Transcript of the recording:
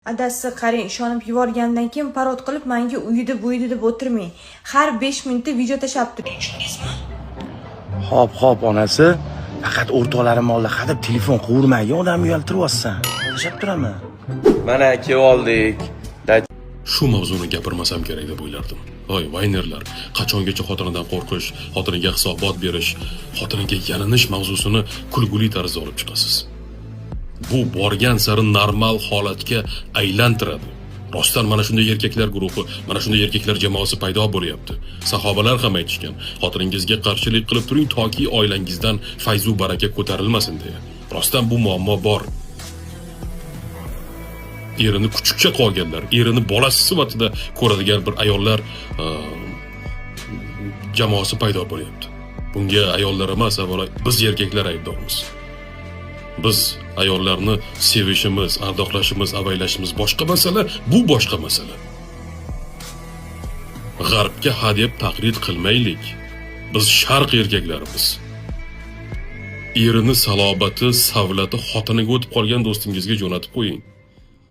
Adasi qarang, ishonib yuborgandan keyin parod qilib menga uyida buydi deb o'tirmang. Har 5 minutda video tashab turing, tushundingizmi? Hop, onasi. Faqat o'rtoqlarim oldi hadeb telefon quvurmay, odam uyaltiryapsan. Tashab turaman. Mana kelib oldik. Shu mavzuni gapirmasam kerak deb o'ylardim. Voy, vaynerlar, qachongacha xotinidan qo'rqish, xotiniga hisobot berish, xotiniga yalinish mavzusini kulguli tarzda olib chiqasiz. Bu borgan sari normal holatga aylantiradi. Rostdan mana shunday erkaklar guruhi, mana shunday erkaklar jamoasi paydo bo'lyapti. Sahobalar ham aytishgan, xotiningizga qarshilik qilib turing toki oilangizdan fayzu baraka ko'tarilmasin deya. Rostdan bu muammo bor. Erini kuchukcha qolganlar, erini bolasi sifatida ko'radigan bir ayollar jamoasi paydo bo'lyapti. Bunga ayollar emas, avvalo biz erkaklar aybdormiz. Biz ayollarni sevishimiz, ardoqlashimiz, avaylashimiz boshqa masala, bu boshqa masala. G'arbga hadeb taqlid qilmaylik. Biz sharq erkaklarimiz. Erini salobati, savlati xotiniga o'tib qolgan do'stingizga jo'natib qo'ying.